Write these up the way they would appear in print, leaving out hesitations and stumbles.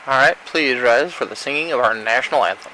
Alright, please rise for the singing of our national anthem.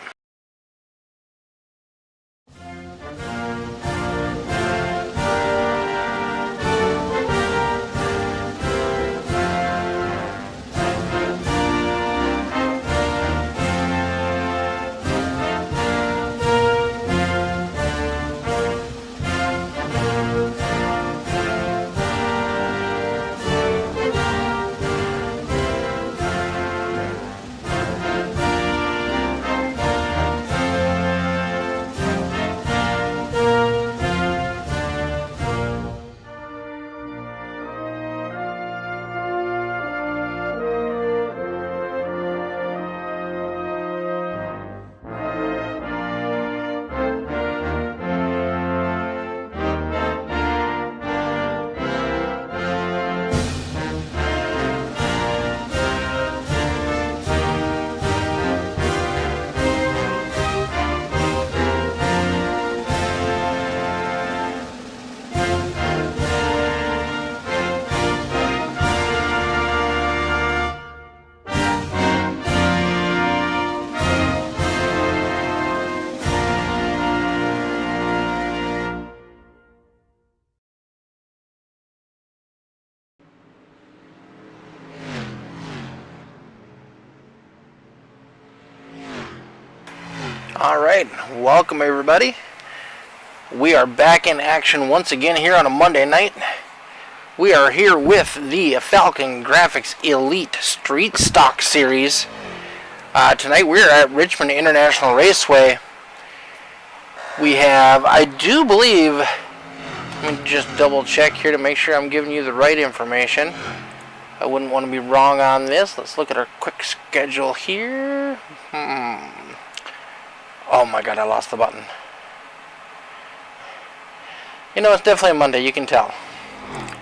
Alright, welcome everybody. We are back in action once again here on a Monday night. We are here with the FALCONGRAFIX Elite Street Stock Series. Tonight we're at Richmond International Raceway. We have, I do believe, let me just double check here to make sure I'm giving you the right information. I wouldn't want to be wrong on this. Let's look at our quick schedule here. Oh my god, I lost the button. You know, it's definitely a Monday, you can tell.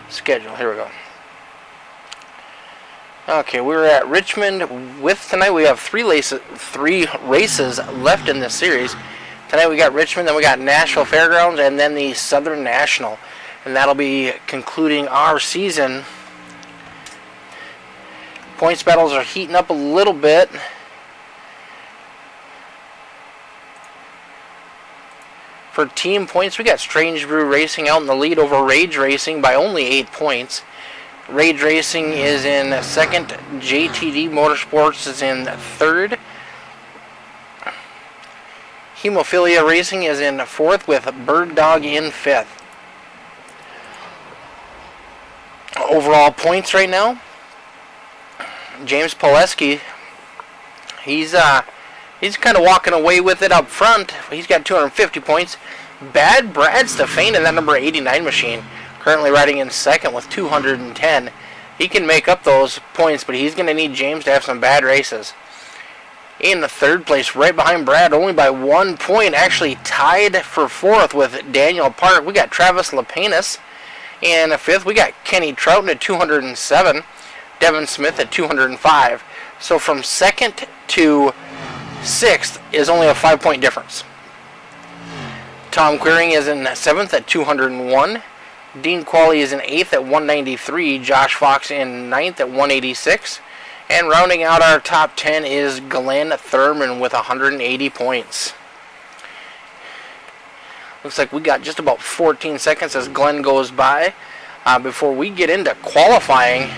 Schedule, here we go. Okay, we're at Richmond with tonight. We have three races left in this series. Tonight we got Richmond, then we got Nashville Fairgrounds, and then the Southern National. And that'll be concluding our season. Points battles are heating up a little bit. For team points, we got Strange Brew Racing out in the lead over Rage Racing by only 8 points. Rage Racing is in second. JTD Motorsports is in third. Hemophilia Racing is in fourth with Bird Dog in fifth. Overall points right now, James Poleski, he's kind of walking away with it up front. He's got 250 points. Bad Brad Stefan in that number 89 machine, currently riding in second with 210. He can make up those points, but he's going to need James to have some bad races. In the third place, right behind Brad, only by 1 point, actually tied for fourth with Daniel Park. We got Travis Lapenas. In fifth, we got Kenny Trouton at 207. Devin Smith at 205. So from second to sixth is only a 5-point difference. Tom Queering is in seventh at 201. Dean Qualley is in eighth at 193. Josh Fox in ninth at 186. And rounding out our top 10 is Glenn Thurman with 180 points. Looks like we got just about 14 seconds as Glenn goes by. before we get into qualifying.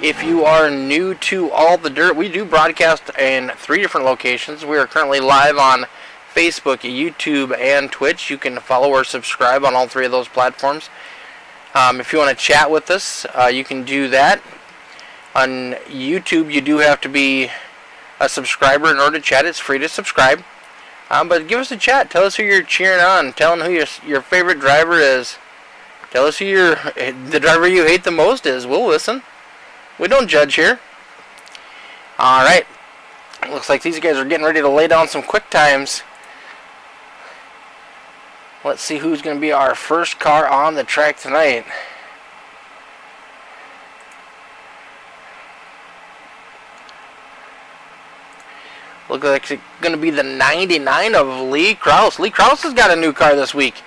If you are new to All the Dirt, we do broadcast in 3 different locations. We are currently live on Facebook, YouTube, and Twitch. You can follow or subscribe on all 3 of those platforms. If you want to chat with us, you can do that. On YouTube, you do have to be a subscriber in order to chat. It's free to subscribe. But give us a chat. Tell us who you're cheering on. Tell them who your favorite driver is. Tell us who the driver you hate the most is. We'll listen. We don't judge here. Alright. Looks like these guys are getting ready to lay down some quick times. Let's see who's going to be our first car on the track tonight. Looks like it's going to be the 99 of Lee Krause. Lee Krause has got a new car this week.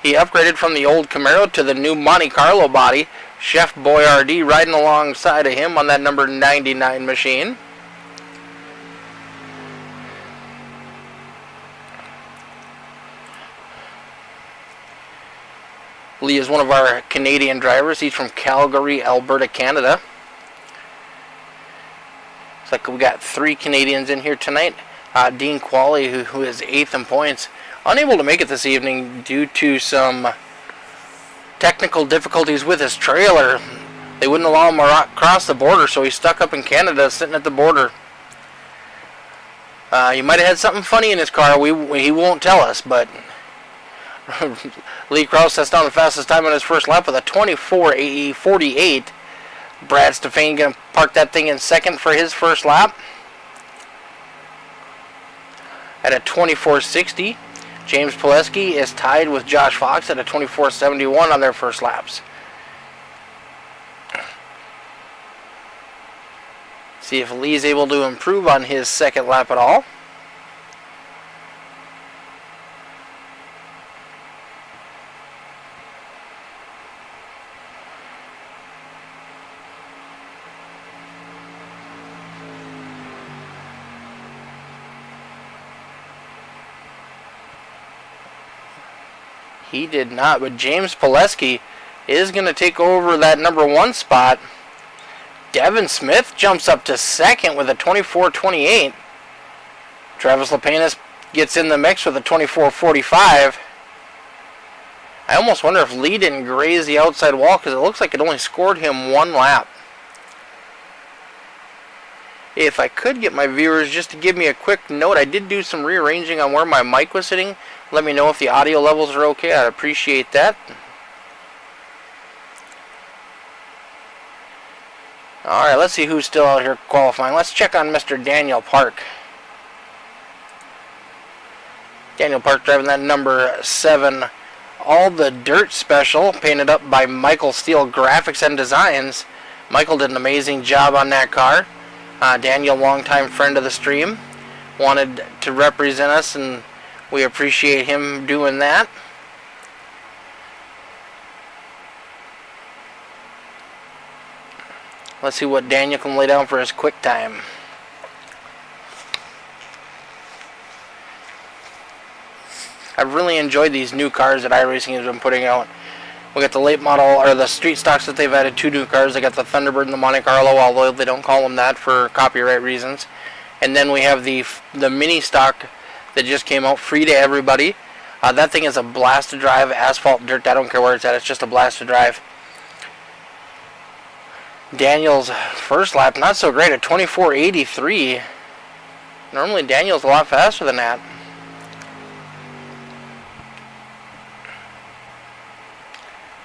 He upgraded from the old Camaro to the new Monte Carlo body. Chef Boyardee riding alongside of him on that number 99 machine. Lee is one of our Canadian drivers. He's from Calgary, Alberta, Canada. Looks like we got 3 Canadians in here tonight. Dean Qualley, who is 8th in points, unable to make it this evening due to some technical difficulties with his trailer. They wouldn't allow him to cross the border, so he's stuck up in Canada, sitting at the border. He might have had something funny in his car. He won't tell us, but Lee Krause sets down the fastest time on his first lap with a 24:48. Brad Stefan going to park that thing in second for his first lap at a 24:60. James Pileski is tied with Josh Fox at a 24:71 on their first laps. See if Lee's able to improve on his second lap at all. He did not, but James Pileski is going to take over that number 1 spot. Devin Smith jumps up to second with a 24:28. Travis Lapenas gets in the mix with a 24:45. I almost wonder if Lee didn't graze the outside wall because it looks like it only scored him 1 lap. If I could get my viewers just to give me a quick note, I did do some rearranging on where my mic was sitting. Let me know if the audio levels are okay. I'd appreciate that. Alright, let's see who's still out here qualifying. Let's check on Mr. Daniel Park. Daniel Park driving that number 7 All the Dirt Special, painted up by Michael Steele Graphics and Designs. Michael did an amazing job on that car. Daniel, longtime friend of the stream, wanted to represent us, and we appreciate him doing that. Let's see what Daniel can lay down for his quick time. I've really enjoyed these new cars that iRacing has been putting out. We got the late model, or the street stocks that they've added 2 new cars. They got the Thunderbird and the Monte Carlo, although they don't call them that for copyright reasons. And then we have the mini stock that just came out, free to everybody. That thing is a blast to drive, asphalt, dirt, I don't care where it's at, it's just a blast to drive. Daniel's first lap, not so great, at 24:83. Normally Daniel's a lot faster than that.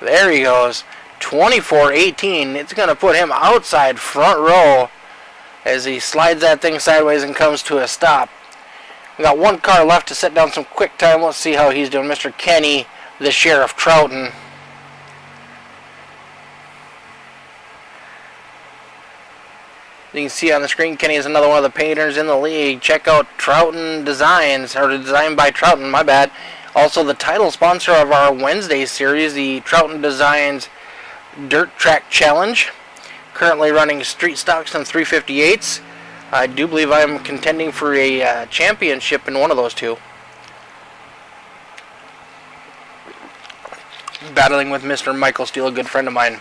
There he goes, 24:18. It's going to put him outside front row as he slides that thing sideways and comes to a stop. We got 1 car left to set down some quick time. Let's see how he's doing. Mr. Kenny, the Sheriff Troughton. You can see on the screen, Kenny is another one of the painters in the league. Check out Troughton Designs, or Designed by Troughton, my bad. Also the title sponsor of our Wednesday series, the Troughton Designs Dirt Track Challenge. Currently running street stocks and 358s. I do believe I'm contending for a championship in one of those 2. battling with Mr. Michael Steele, a good friend of mine.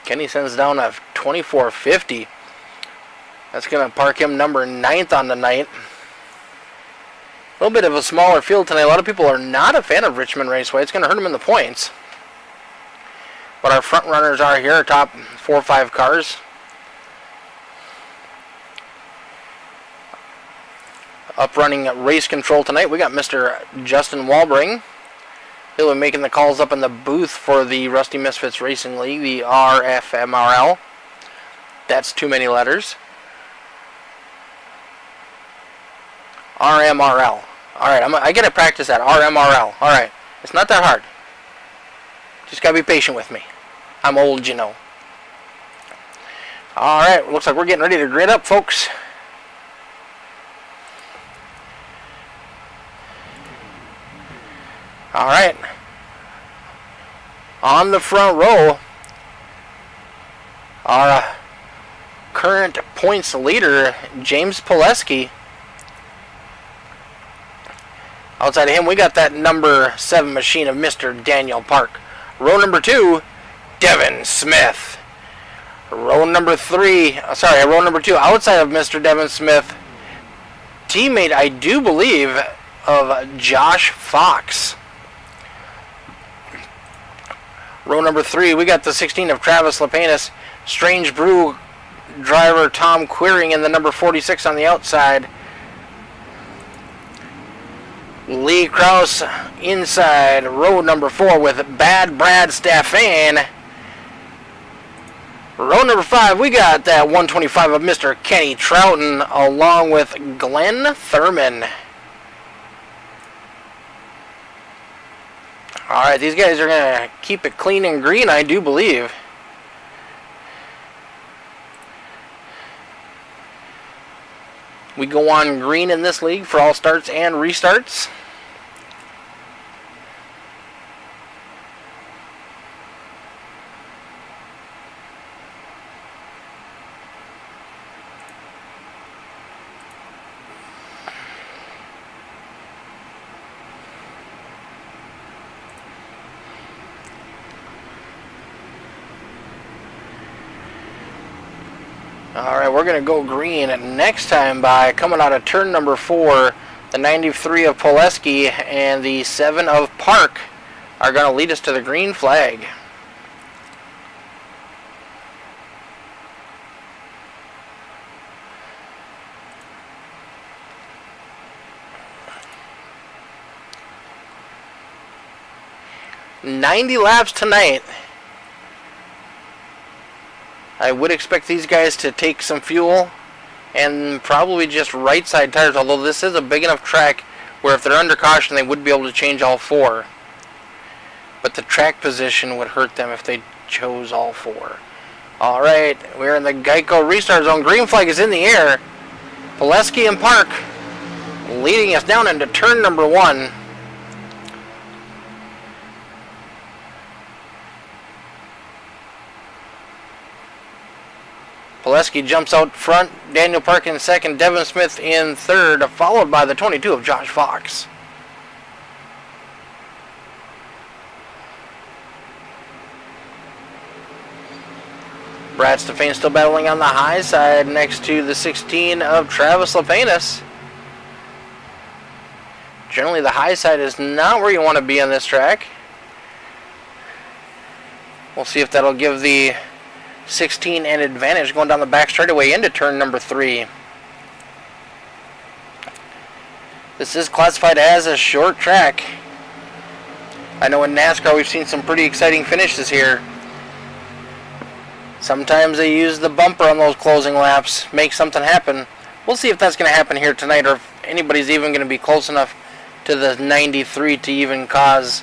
Kenny sends down a 24.50. That's going to park him number 9th on the night. A little bit of a smaller field tonight. A lot of people are not a fan of Richmond Raceway. It's going to hurt them in the points. But our front runners are here, our top 4 or 5 cars. Up running race control tonight, we got Mr. Justin Walbring. He'll be making the calls up in the booth for the Rusty Misfits Racing League, the RMRL. That's too many letters. RMRL. Alright, I gotta practice that. RMRL. Alright. It's not that hard. Just gotta be patient with me. I'm old, you know. Alright, looks like we're getting ready to grid up, folks. Alright. On the front row, our current points leader, James Pileski. Outside of him, we got that number 7 machine of Mr. Daniel Park. Row number 2, Devin Smith. Row number 2, outside of Mr. Devin Smith, teammate, I do believe, of Josh Fox. Row number 3, we got the 16 of Travis Lepanis, Strange Brew driver Tom Queering in the number 46 on the outside. Lee Krause inside row number 4 with Bad Brad Staffan. Row number 5, we got that 125 of Mr. Kenny Troughton along with Glenn Thurman. Alright, these guys are going to keep it clean and green, I do believe. We go on green in this league for all starts and restarts. Alright, we're going to go green next time by coming out of turn number 4. The 93 of Pileski and the 7 of Park are going to lead us to the green flag. $90 laps tonight. I would expect these guys to take some fuel and probably just right side tires, although this is a big enough track where if they're under caution they would be able to change all 4. But the track position would hurt them if they chose all 4. Alright, we're in the Geico restart zone. Green flag is in the air. Pileski and Park leading us down into turn number 1. Pileski jumps out front, Daniel Park in second, Devin Smith in third, followed by the 22 of Josh Fox. Brad Stefan still battling on the high side next to the 16 of Travis Lepanis. Generally the high side is not where you want to be on this track. We'll see if that'll give the 16 an advantage going down the back straightaway into turn number 3. This is classified as a short track. I know in NASCAR we've seen some pretty exciting finishes here. Sometimes they use the bumper on those closing laps, make something happen. We'll see if that's going to happen here tonight, or if anybody's even going to be close enough to the 93 to even cause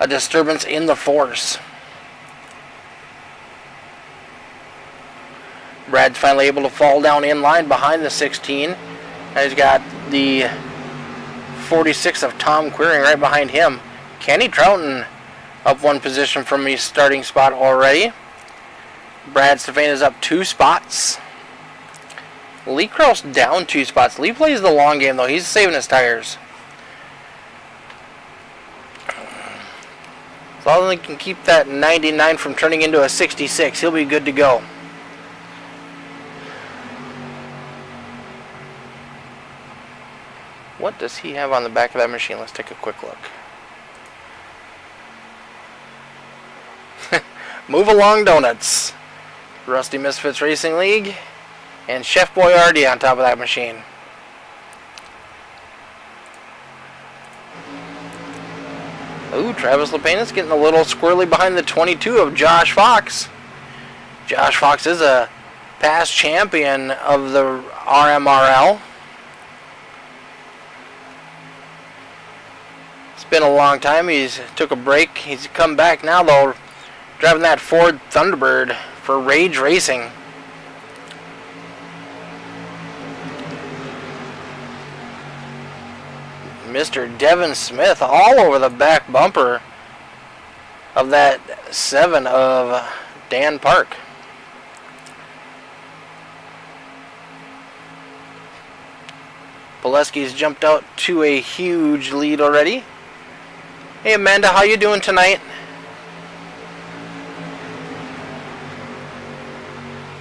a disturbance in the force. Brad's finally able to fall down in line behind the 16. And he's got the 46 of Tom Queering right behind him. Kenny Troughton up 1 position from his starting spot already. Brad Stefan is up 2 spots. Lee Krause down 2 spots. Lee plays the long game, though. He's saving his tires. As long as he can keep that 99 from turning into a 66, he'll be good to go. What does he have on the back of that machine? Let's take a quick look. Move along, donuts. Rusty Misfits Racing League. And Chef Boyardee on top of that machine. Ooh, Travis Lepenis getting a little squirrely behind the 22 of Josh Fox. Josh Fox is a past champion of the RMRL. It's been a long time. He's took a break. He's come back now, though, driving that Ford Thunderbird for Rage Racing. Mr. Devin Smith all over the back bumper of that 7 of Dan Park. Pileski's jumped out to a huge lead already. Hey Amanda, how you doing tonight?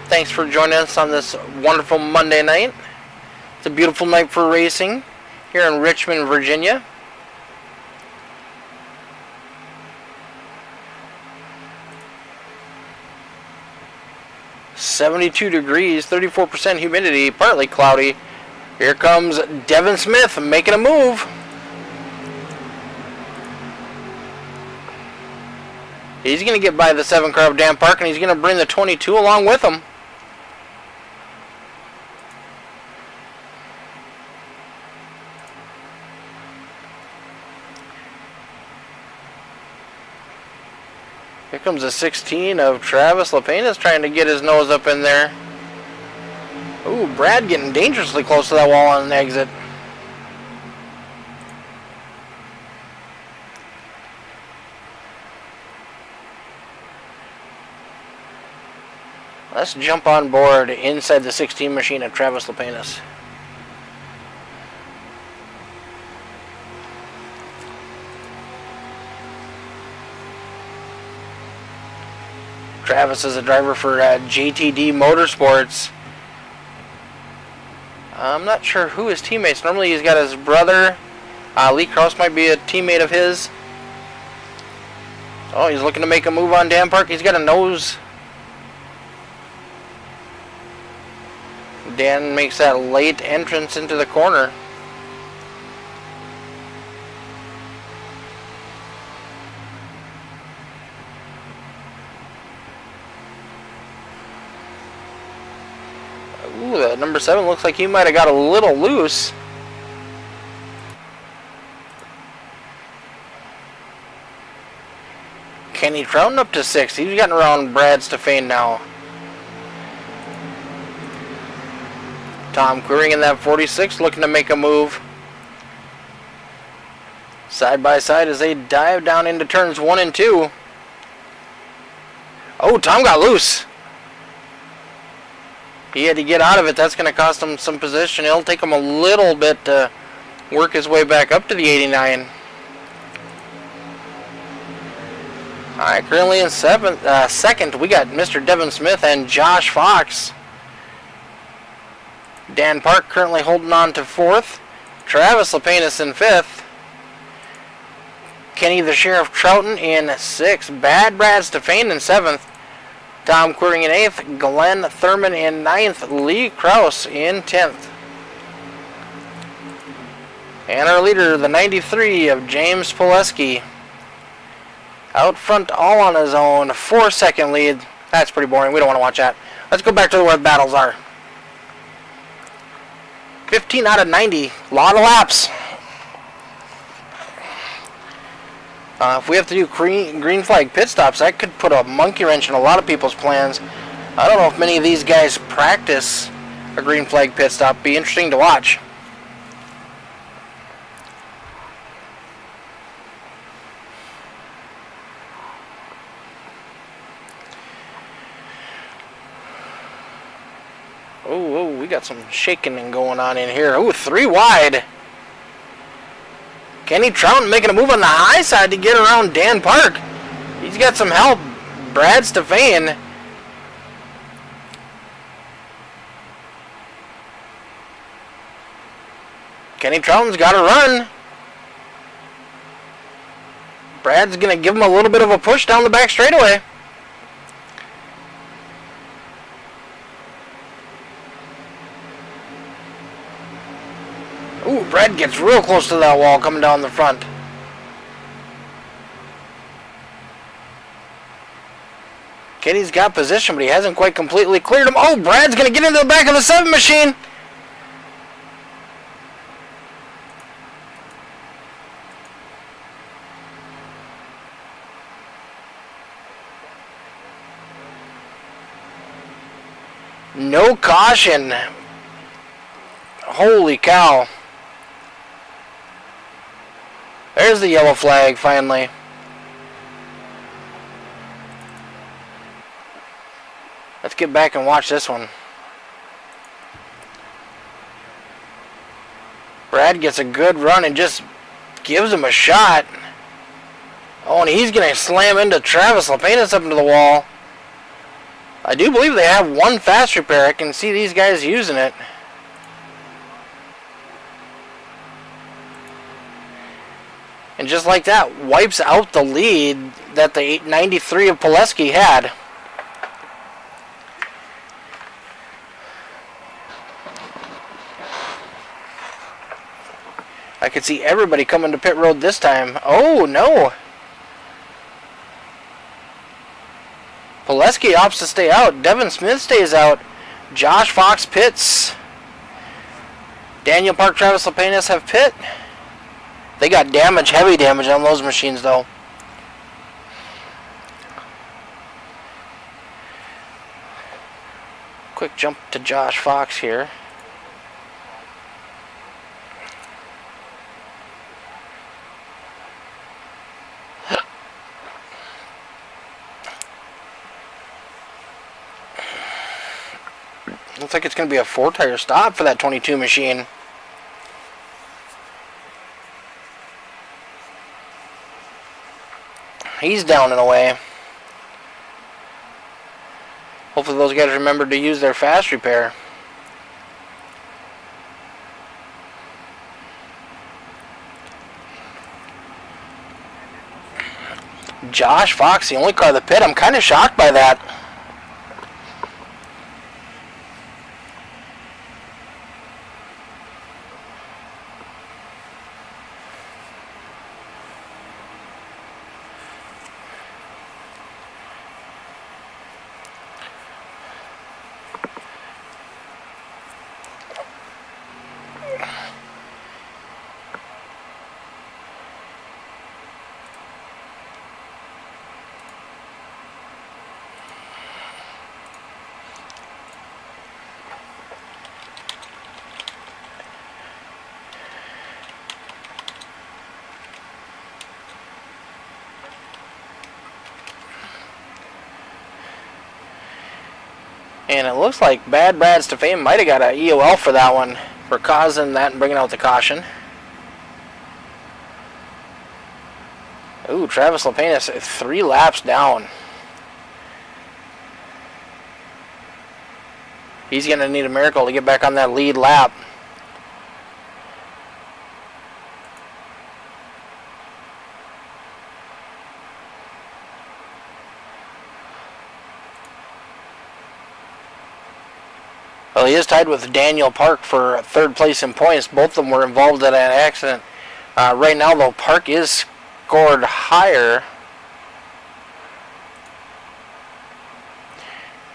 Thanks for joining us on this wonderful Monday night. It's a beautiful night for racing here in Richmond, Virginia. "72 degrees, 34% humidity, partly cloudy." Here comes Devin Smith making a move. He's going to get by the 7 car of Dan Park, and he's going to bring the 22 along with him. Here comes the 16 of Travis Lepenis trying to get his nose up in there. Ooh, Brad getting dangerously close to that wall on an exit. Let's jump on board inside the 16 machine of Travis Lepenis. Travis is a driver for JTD Motorsports. I'm not sure who his teammates. Normally he's got his brother. Lee Krause might be a teammate of his. Oh, he's looking to make a move on Dan Park. He's got a nose. Dan makes that late entrance into the corner. Ooh, that number 7 looks like he might have got a little loose. Kenny Trouton up to 6. He's gotten around Brad Stefan now. Tom Queering in that 46 looking to make a move. Side by side as they dive down into turns 1 and 2. Oh, Tom got loose. He had to get out of it. That's going to cost him some position. It'll take him a little bit to work his way back up to the 89. Alright, currently in second, we got Mr. Devin Smith and Josh Fox. Dan Park currently holding on to 4th. Travis Lepenis in 5th. Kenny the Sheriff Trouton in 6th. Bad Brad Stefan in 7th. Tom Queering in 8th, Glenn Thurman in 9th, Lee Krause in 10th. And our leader, the 93 of James Pileski. Out front all on his own, 4-second lead. That's pretty boring, we don't want to watch that. Let's go back to where the battles are. 15 out of 90, a lot of laps. If we have to do green flag pit stops, that could put a monkey wrench in a lot of people's plans. I don't know if many of these guys practice a green flag pit stop. Be interesting to watch. Oh, we got got some shaking and going on in here. Ooh, 3 wide. Kenny Trouton making a move on the high side to get around Dan Park. He's got some help. Brad Stefan. Kenny Trouton's got to run. Brad's going to give him a little bit of a push down the back straightaway. Ooh, Brad gets real close to that wall coming down the front. Kenny's got position, but he hasn't quite completely cleared him. Oh, Brad's going to get into the back of the 7 machine. No caution. Holy cow. There's the yellow flag finally. Let's get back and watch this one. Brad gets a good run and just gives him a shot. Oh, and he's going to slam into Travis Lapenas up into the wall. I do believe they have one fast repair. I can see these guys using it. And just like that, wipes out the lead that the 93 of Pileski had. I could see everybody coming to pit road this time. Oh, no. Pileski opts to stay out. Devin Smith stays out. Josh Fox pits. Daniel Park, Travis Lapenas have pit. They got damage, heavy damage on those machines though. Quick jump to Josh Fox here. Looks like it's going to be a 4-tire stop for that 22 machine. He's down and away. Hopefully those guys remember to use their fast repair. Josh Fox, the only car of the pit. I'm kind of shocked by that. And it looks like Bad Brad Stefan might have got an EOL for that one, for causing that and bringing out the caution. Ooh, Travis Lapenas 3 laps down. He's going to need a miracle to get back on that lead lap. Well, he is tied with Daniel Park for 3rd place in points. Both of them were involved in that accident. Right now, though, Park is scored higher.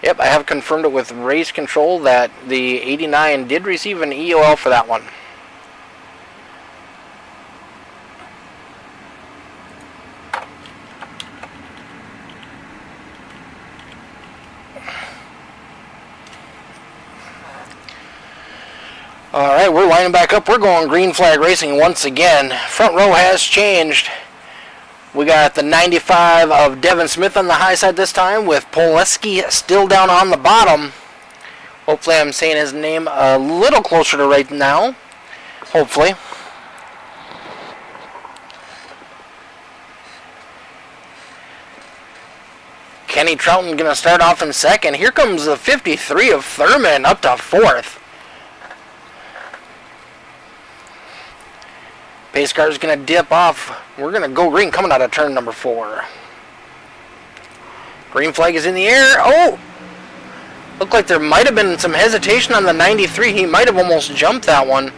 Yep, I have confirmed it with race control that the 89 did receive an EOL for that one. Alright, we're lining back up. We're going green flag racing once again. Front row has changed. We got the 95 of Devin Smith on the high side this time, with Pileski still down on the bottom. Hopefully I'm saying his name a little closer to right now. Hopefully. Kenny Trouton going to start off in second. Here comes the 53 of Thurman up to fourth. Pace car is going to dip off. We're going to go green coming out of turn number 4. Green flag is in the air. Oh! Looked like there might have been some hesitation on the 93. He might have almost jumped that one.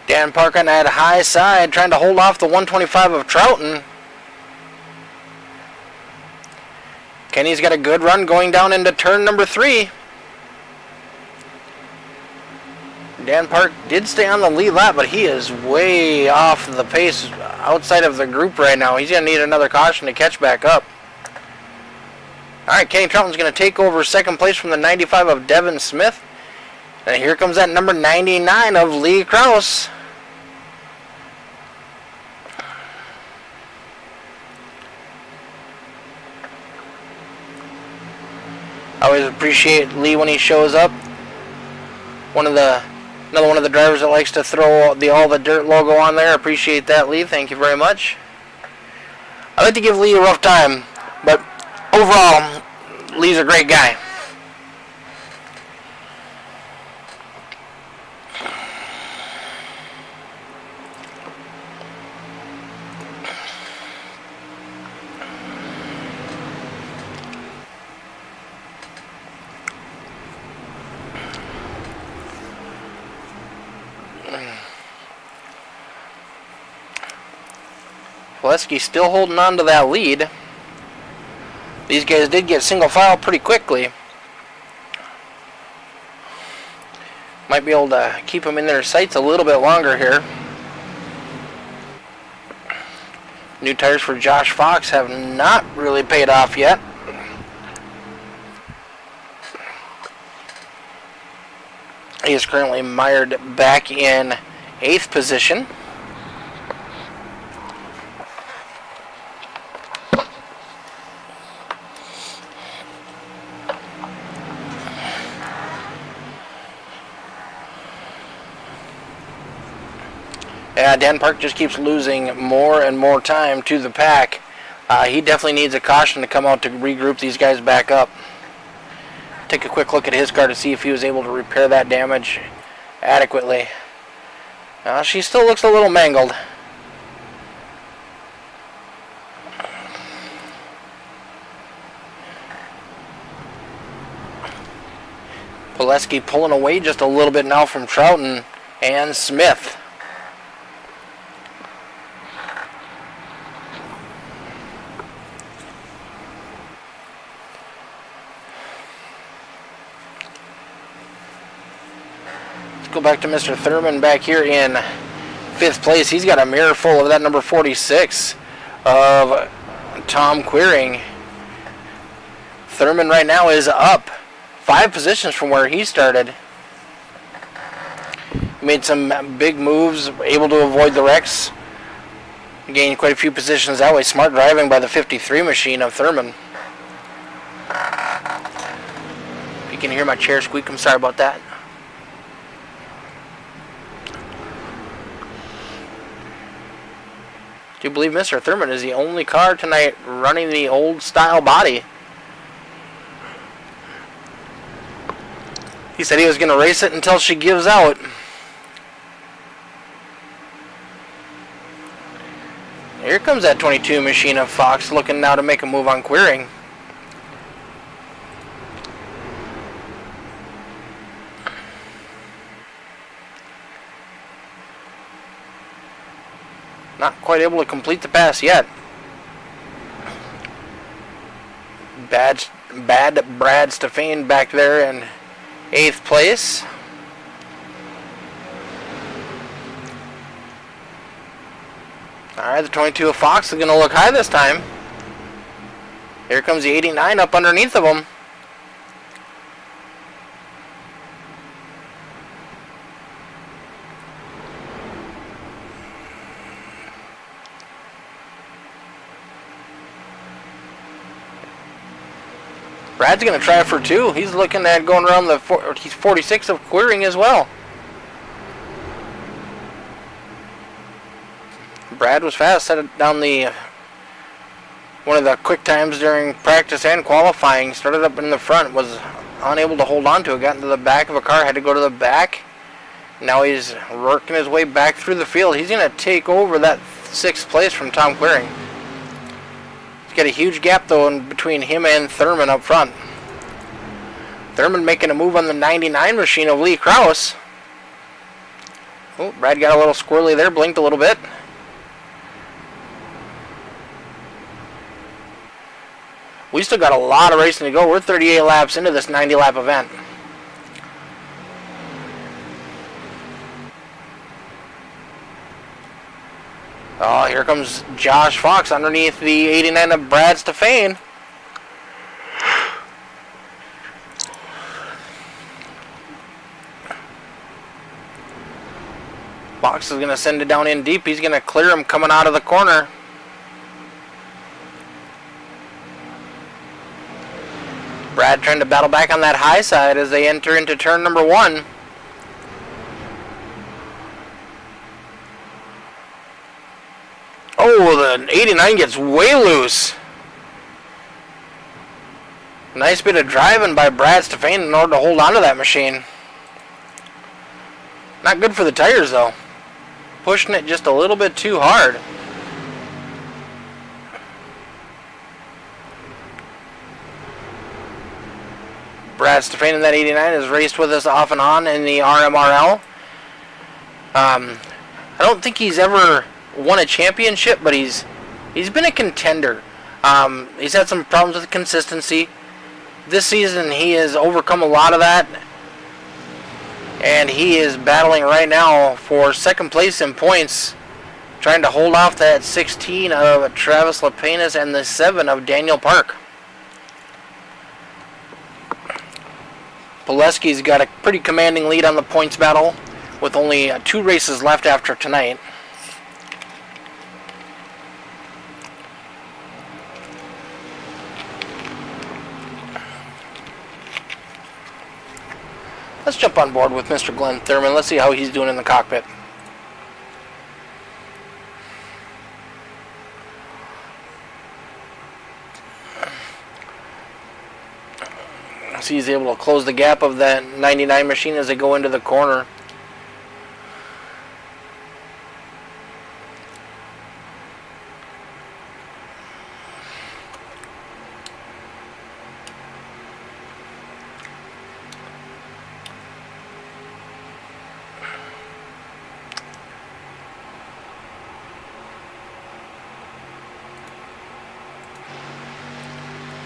Dan Park on that high side trying to hold off the 125 of Trouton. Kenny's got a good run going down into turn number 3. Dan Park did stay on the lead lap, but he is way off the pace outside of the group right now. He's going to need another caution to catch back up. Alright, Kenny Trouton's going to take over second place from the 95 of Devin Smith. And here comes that number 99 of Lee Krause. I always appreciate Lee when he shows up. Another one of the drivers that likes to throw all the dirt logo on there. Appreciate that, Lee. Thank you very much. I like to give Lee a rough time, but overall, Lee's a great guy. Valesky still holding on to that lead. These guys did get single file pretty quickly. Might be able to keep them in their sights a little bit longer here. New tires for Josh Fox have not really paid off yet. He is currently mired back in 8th position. Yeah, Dan Park just keeps losing more and more time to the pack. He definitely needs a caution to come out to regroup these guys back up. Take a quick look at his car to see if he was able to repair that damage adequately. She still looks a little mangled. Valesky pulling away just a little bit now from Trouton and Smith. Go back to Mr. Thurman back here in 5th place. He's got a mirror full of that number 46 of Tom Queering. Thurman right now is up 5 positions from where he started. Made some big moves, able to avoid the wrecks. Gained quite a few positions that way. Smart driving by the 53 machine of Thurman. If you can hear my chair squeak, I'm sorry about that. Do you believe Mr. Thurman is the only car tonight running the old style body? He said he was going to race it until she gives out. Here comes that 22 machine of Fox looking now to make a move on Queering. Not quite able to complete the pass yet. Bad Brad Stefan back there in 8th place. Alright, the 22 of Fox is going to look high this time. Here comes the 89 up underneath of him. Brad's going to try for 2. He's looking at going around the 46 of clearing as well. Brad was fast, set it down the one of the quick times during practice and qualifying. Started up in the front, was unable to hold on to it, got into the back of a car, had to go to the back. Now he's working his way back through the field. He's going to take over that 6th place from Tom Clearing. He's got a huge gap though in between him and Thurman up front. Thurman making a move on the 99 machine of Lee Krause. Oh, Brad got a little squirrely there, blinked a little bit. We still got a lot of racing to go. We're 38 laps into this 90-lap event. Oh, here comes Josh Fox underneath the 89 of Brad Stefan. Fox is going to send it down in deep. He's going to clear him coming out of the corner. Brad trying to battle back on that high side as they enter into turn number 1. Oh, the 89 gets way loose. Nice bit of driving by Brad Stefan in order to hold on to that machine. Not good for the tires though. Pushing it just a little bit too hard. Brad Stefan in that 89 has raced with us off and on in the RMRL. I don't think he's ever won a championship, but he's been a contender. He's had some problems with consistency. This season he has overcome a lot of that, and he is battling right now for 2nd place in points, trying to hold off that 16 of Travis Lapenas and the 7 of Daniel Park. Pileski's got a pretty commanding lead on the points battle with only 2 races left after tonight. Let's jump on board with Mr. Glenn Thurman. Let's see how he's doing in the cockpit. So he's able to close the gap of that 99 machine as they go into the corner.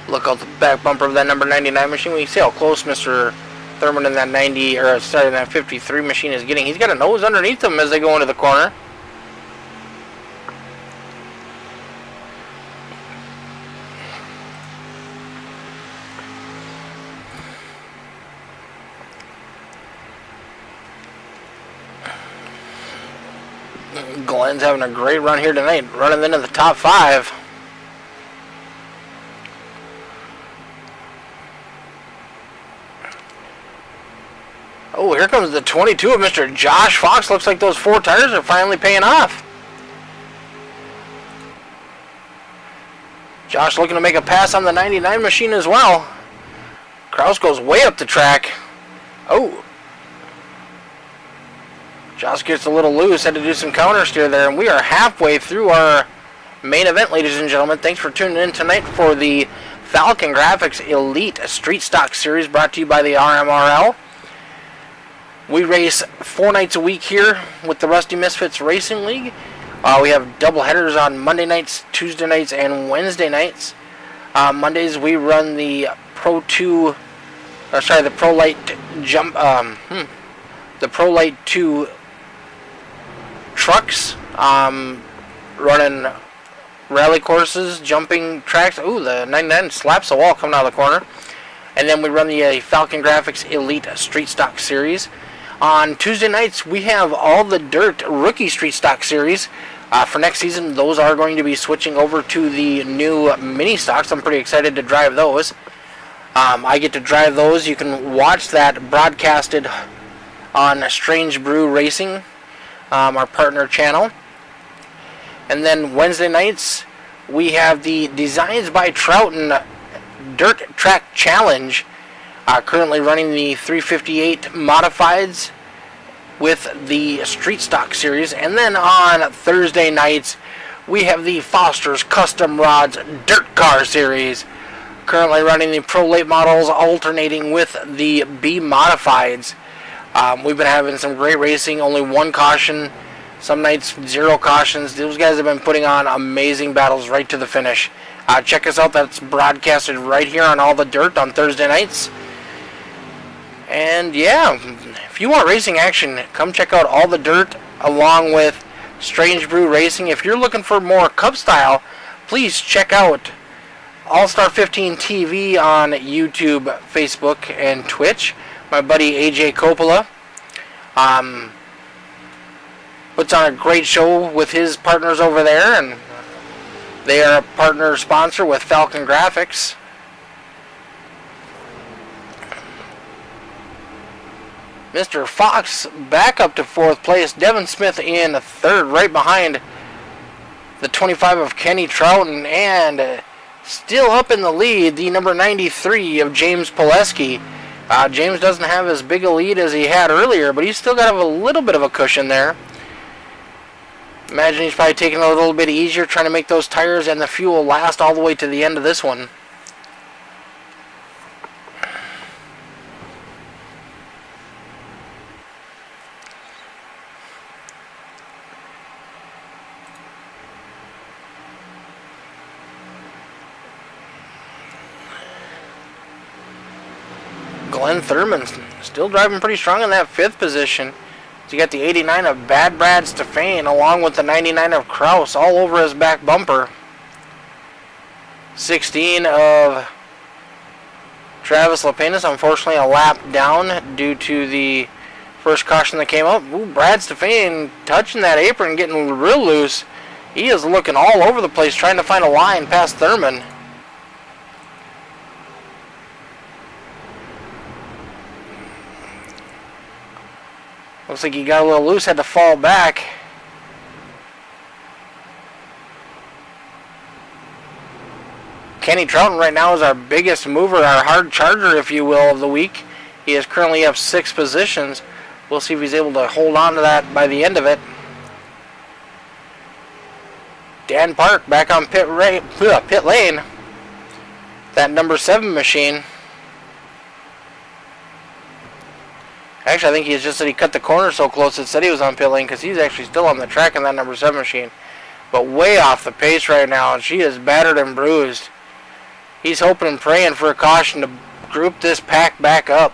Look out the back bumper of that number 99 machine. We can see how close Mr. Thurman in that 90, or sorry, that 53 machine is getting. He's got a nose underneath them as they go into the corner. Glenn's having a great run here tonight, running into the top 5. Oh, here comes the 22 of Mr. Josh Fox. Looks like those 4 tires are finally paying off. Josh looking to make a pass on the 99 machine as well. Kraus goes way up the track. Oh. Josh gets a little loose. Had to do some counter steer there. And we are halfway through our main event, ladies and gentlemen. Thanks for tuning in tonight for the Falcongrfix Elite Street Stock Series brought to you by the RMRL. We race 4 nights a week here with the Rusty Misfits Racing League. We have double headers on Monday nights, Tuesday nights, and Wednesday nights. Mondays we run the Pro Light jump, the Pro Light 2 trucks, running rally courses, jumping tracks. Ooh, the 99 slaps the wall coming out of the corner. And then we run the Falcongrfix Elite Street Stock Series. On Tuesday nights, we have all the Dirt Rookie Street Stock Series. For next season, those are going to be switching over to the new mini stocks. I'm pretty excited to drive those. I get to drive those. You can watch that broadcasted on Strange Brew Racing, our partner channel. And then Wednesday nights, we have the Designs by Trouton Dirt Track Challenge, currently running the 358 Modifieds with the Street Stock Series. And then on Thursday nights, we have the Foster's Custom Rods Dirt Car Series, currently running the Pro Late models alternating with the B Modifieds. We've been having some great racing, only one caution, some nights 0 cautions. Those guys have been putting on amazing battles right to the finish. Check us out, that's broadcasted right here on All the Dirt on Thursday nights. And yeah, if you want racing action, come check out All the Dirt along with Strange Brew Racing. If you're looking for more Cup style, please check out All Star 15 TV on YouTube, Facebook, and Twitch. My buddy AJ Coppola puts on a great show with his partners over there, and they are a partner sponsor with Falcongrfix. Mr. Fox back up to 4th place. Devin Smith in 3rd, right behind the 25 of Kenny Trouton, and still up in the lead, the number 93 of James Pileski. James doesn't have as big a lead as he had earlier, but he's still got a little bit of a cushion there. Imagine he's probably taking it a little bit easier, trying to make those tires and the fuel last all the way to the end of this one. Glenn Thurman still driving pretty strong in that 5th position. So you got the 89 of Bad Brad Stefan along with the 99 of Kraus all over his back bumper. 16 of Travis Lapinus, unfortunately a lap down due to the first caution that came up. Ooh, Brad Stefan touching that apron, getting real loose. He is looking all over the place trying to find a line past Thurman. Looks like he got a little loose, had to fall back. Kenny Trouton right now is our biggest mover, our hard charger, if you will, of the week. He is currently up 6 positions. We'll see if he's able to hold on to that by the end of it. Dan Park back on pit lane. That number 7 machine. Actually, I think he just said he cut the corner so close it said he was on pit lane, because he's actually still on the track in that number 7 machine. But way off the pace right now, and she is battered and bruised. He's hoping and praying for a caution to group this pack back up.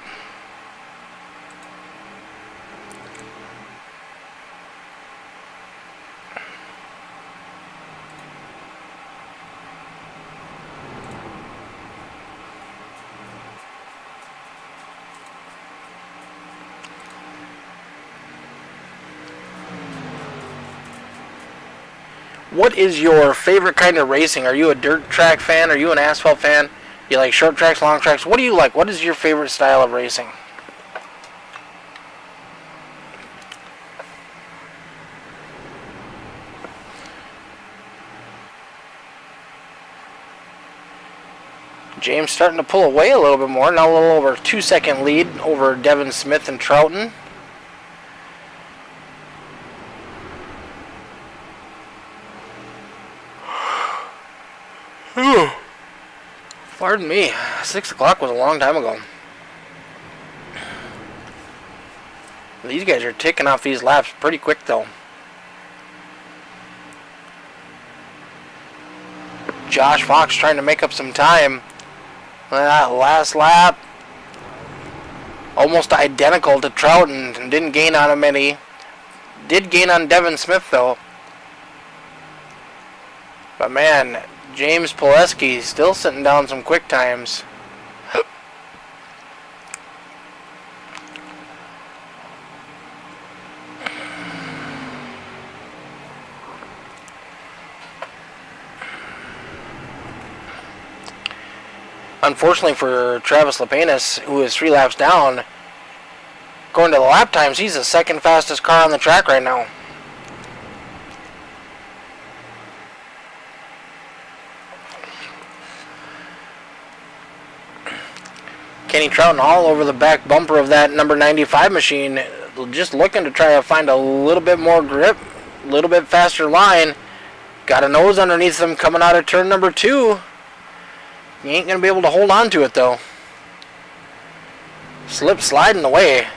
What is your favorite kind of racing? Are you a dirt track fan? Are you an asphalt fan? You like short tracks, long tracks? What do you like? What is your favorite style of racing? James starting to pull away a little bit more. Now a little over a 2-second lead over Devin Smith and Trouton. Pardon me, 6 o'clock was a long time ago. These guys are ticking off these laps pretty quick though. Josh Fox trying to make up some time. That last lap, almost identical to Trouton, and didn't gain on him any. Did gain on Devin Smith though. But man, James Pileski still sitting down some quick times. unfortunately for Travis Lapenas, who is 3 laps down, going to the lap times, he's the second fastest car on the track right now. Kenny Troughton all over the back bumper of that number 95 machine, just looking to try to find a little bit more grip, a little bit faster line. Got a nose underneath them coming out of turn number 2. You ain't going to be able to hold on to it, though. Slip sliding away.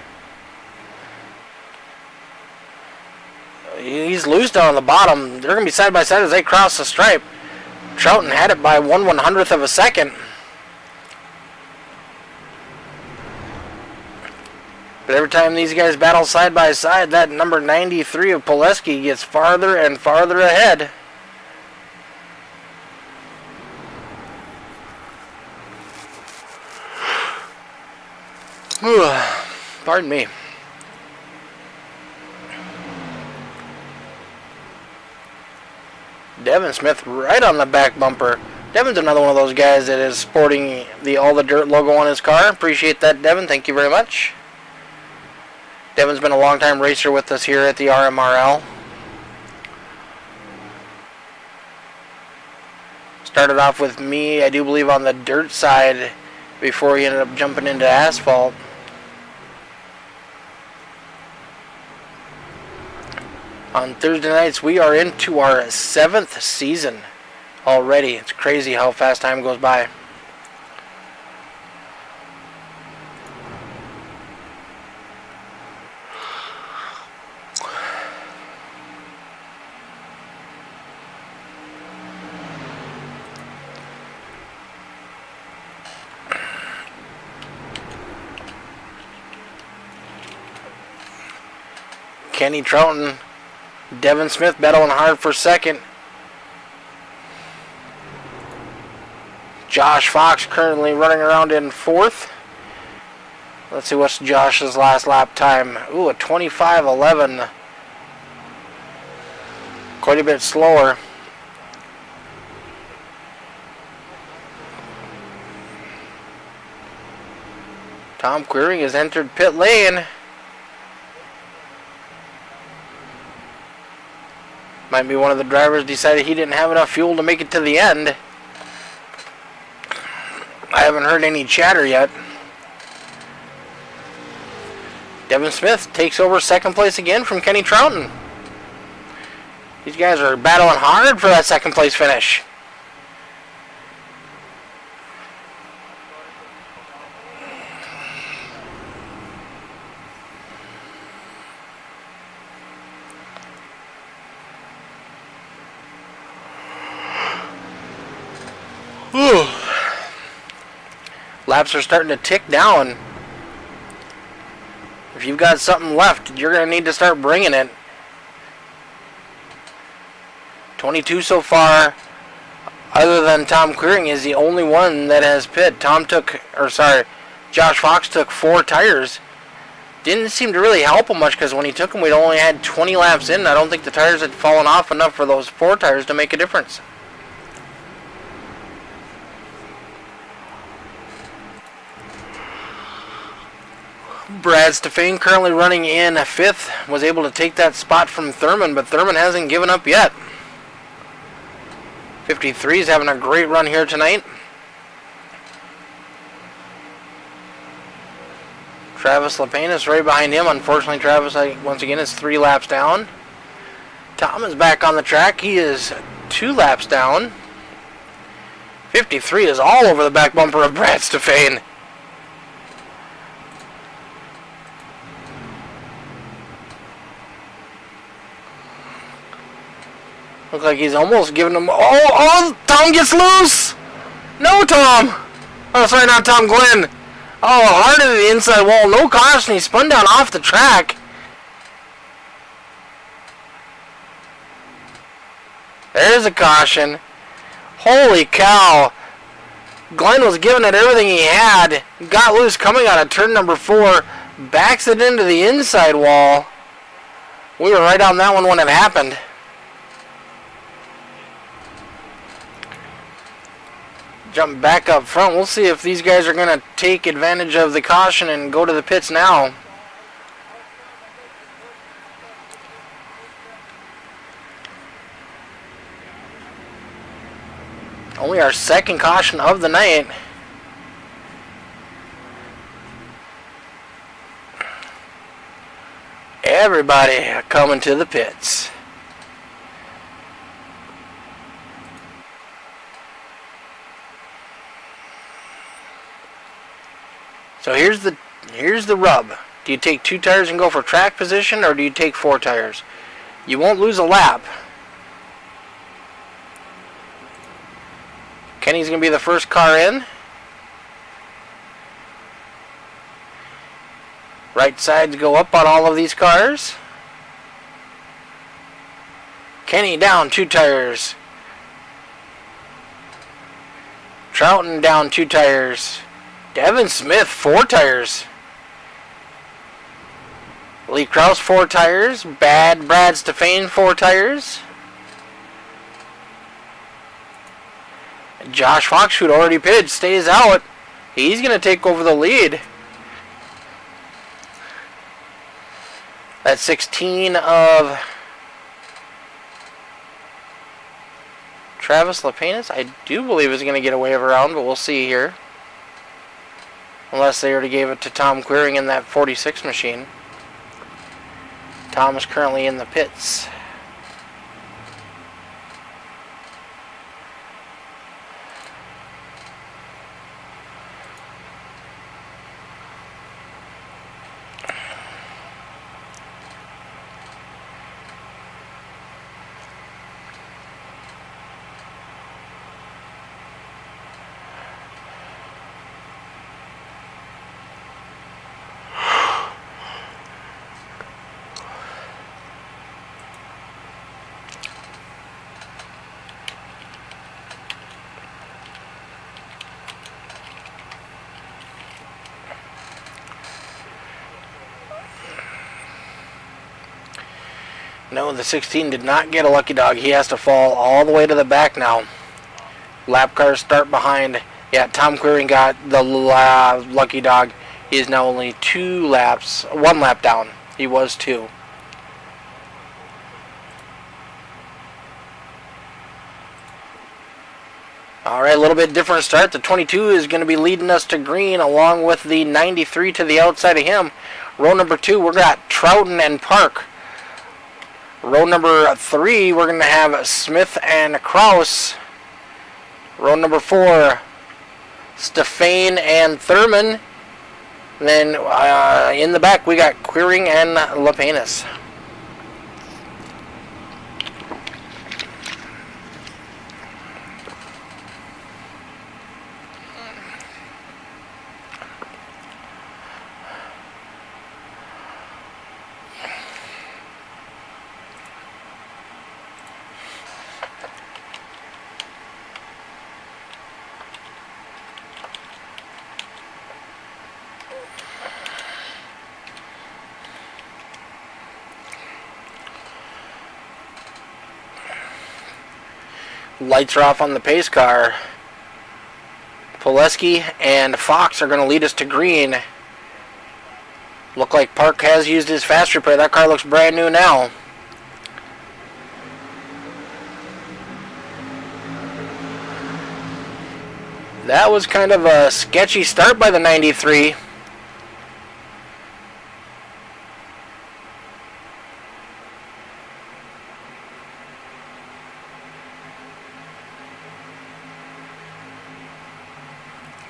He's loose down on the bottom. They're going to be side by side as they cross the stripe. Troughton had it by 1/100th of a second. But every time these guys battle side by side, that number 93 of Pileski gets farther and farther ahead. Pardon me. Devin Smith right on the back bumper. Devin's another one of those guys that is sporting the All the Dirt logo on his car. Appreciate that, Devin. Thank you very much. Devin's been a long-time racer with us here at the RMRL. Started off with me, I do believe, on the dirt side before he ended up jumping into asphalt. On Thursday nights, we are into our 7th season already. It's crazy how fast time goes by. Kenny Troughton, Devin Smith battling hard for second. Josh Fox currently running around in 4th. Let's see what's Josh's last lap time. Ooh, a 25:11. Quite a bit slower. Tom Queering has entered pit lane. Might be one of the drivers decided he didn't have enough fuel to make it to the end. I haven't heard any chatter yet. Devin Smith takes over second place again from Kenny Troughton. These guys are battling hard for that second place finish. Laps are starting to tick down. If you've got something left, you're going to need to start bringing it. 22 so far, other than Tom Queering, is the only one that has pit. Josh Fox took 4 tires. Didn't seem to really help him much because when he took them, we'd only had 20 laps in. I don't think the tires had fallen off enough for those 4 tires to make a difference. Brad Stefan currently running in 5th, was able to take that spot from Thurman, but Thurman hasn't given up yet. 53 is having a great run here tonight. Travis Lapenas right behind him. Unfortunately, Travis, once again, is 3 laps down. Tom is back on the track. He is 2 laps down. 53 is all over the back bumper of Brad Stefan. Looks like he's almost giving him... Oh, Tom gets loose! No, Tom! Oh, sorry, not Tom, Glenn. Oh, hard to the inside wall. No caution. He spun down off the track. There's a caution. Holy cow. Glenn was giving it everything he had. Got loose coming out of turn number 4. Backs it into the inside wall. We were right on that one when it happened. jump back up front. We'll see if these guys are going to take advantage of the caution and go to the pits now. Only our second caution of the night. Everybody coming to the pits. So here's the rub. Do you take 2 tires and go for track position, or do you take 4 tires? You won't lose a lap. Kenny's going to be the first car in. Right sides go up on all of these cars. Kenny down 2 tires. Trouton down 2 tires. Devin Smith 4 tires. Lee Krause 4 tires. Brad Stefan 4 tires. Josh Fox, who'd already pitted, stays out. He's going to take over the lead. That's 16 of Travis Lapenas. I do believe is going to get a wave around, but we'll see here. Unless they already gave it to Tom Queering in that 46 machine. Tom is currently in the pits. No, the 16 did not get a lucky dog. He has to fall all the way to the back now. Lap cars start behind. Yeah, Tom Queering got the lucky dog. He is now only 1 lap down. He was 2. Alright, a little bit different start. The 22 is going to be leading us to green along with the 93 to the outside of him. Row number 2, we've got Trouton and Park. Row number 3, we're going to have Smith and Krause. Row number 4, Stefan and Thurman. Then in the back, we got Queering and Lapenas. Lights are off on the pace car. Pileski and Fox are going to lead us to green. Look like Park has used his fast repair. That car looks brand new now. That was kind of a sketchy start by the 93.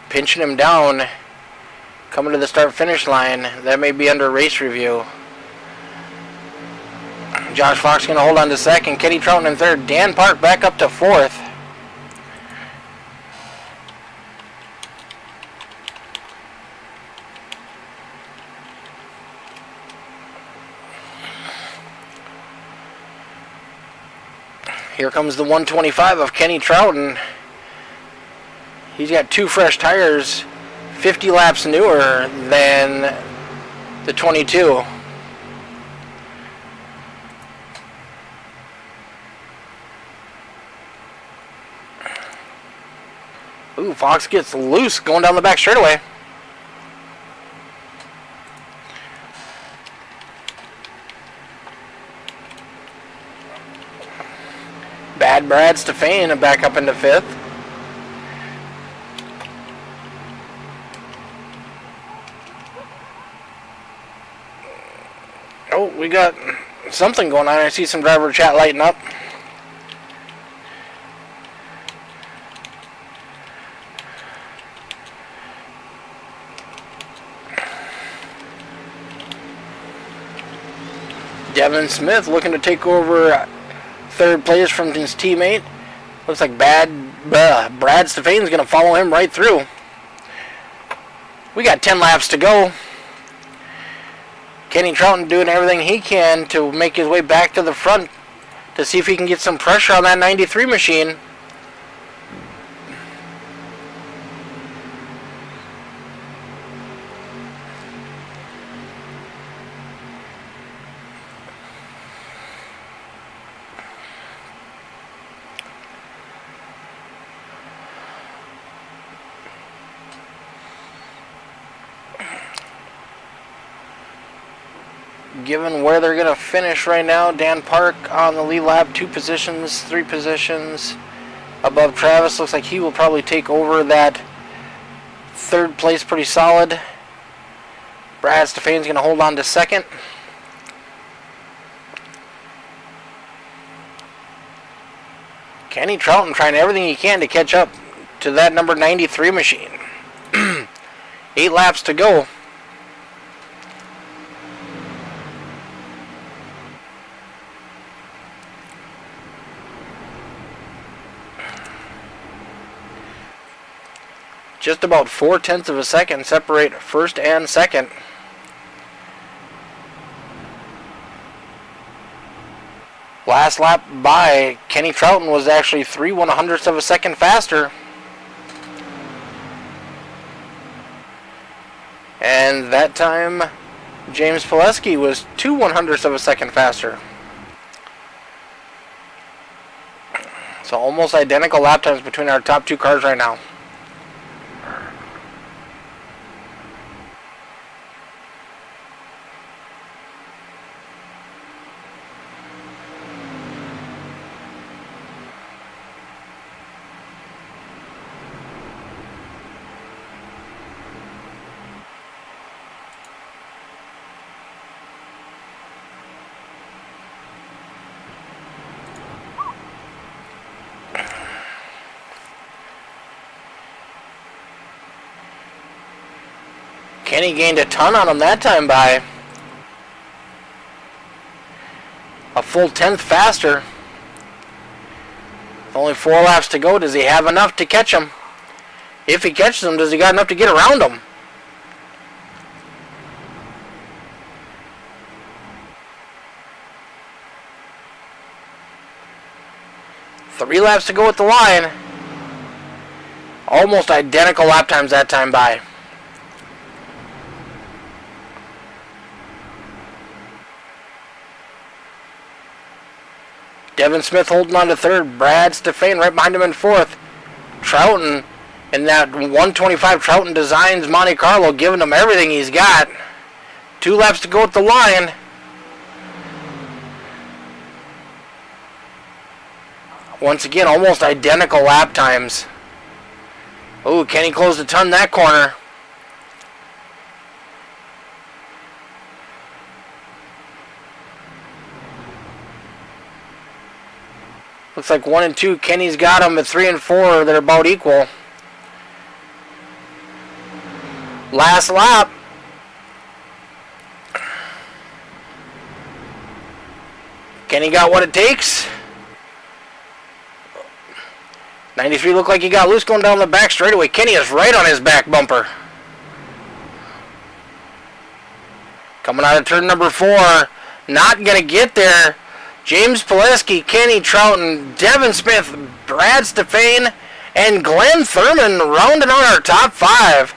Pinching him down, coming to the start-finish line. That may be under race review. Josh Fox going to hold on to second. Kenny Trouton in third. Dan Park back up to fourth. Here comes the 125 of Kenny Trouton. He's got 2 fresh tires, 50 laps newer than the 22. Ooh, Fox gets loose going down the back straightaway. Bad Brad Stefan back up into 5th. Oh, we got something going on. I see some driver chat lighting up. Devin Smith looking to take over 3rd place from his teammate. Looks like Brad Stefan's going to follow him right through. We got 10 laps to go. Kenny Troughton doing everything he can to make his way back to the front to see if he can get some pressure on that 93 machine. Given where they're going to finish right now, Dan Park on the lead lap, 2 positions, 3 positions above Travis. Looks like he will probably take over that 3rd place pretty solid. Brad Stefan's going to hold on to 2nd. Kenny Troughton trying everything he can to catch up to that number 93 machine. 8 laps to go. Just about 0.4 of a second separate 1st and 2nd. Last lap by Kenny Troughton was actually 3/100ths of a second faster. And that time, James Pileski was 2/100ths of a second faster. So almost identical lap times between our top 2 cars right now. Kenny gained a ton on him that time by a full 10th faster. With only 4 laps to go. Does he have enough to catch him? If he catches him, does he got enough to get around him? Three laps to go at the line. Almost identical lap times that time by. Devin Smith holding on to 3rd. Brad Stefan right behind him in 4th. Troughton in that 125 Troughton Designs Monte Carlo giving him everything he's got. 2 laps to go at the line. Once again, almost identical lap times. Ooh, Kenny closed a ton that corner. Looks like 1 and 2, Kenny's got him, but 3 and 4, they're about equal. Last lap. Kenny got what it takes. 93 looked like he got loose going down the back straightaway. Kenny is right on his back bumper. Coming out of turn number 4. Not going to get there. James Pileski, Kenny Troughton, Devin Smith, Brad Stefan, and Glenn Thurman rounding out our top 5.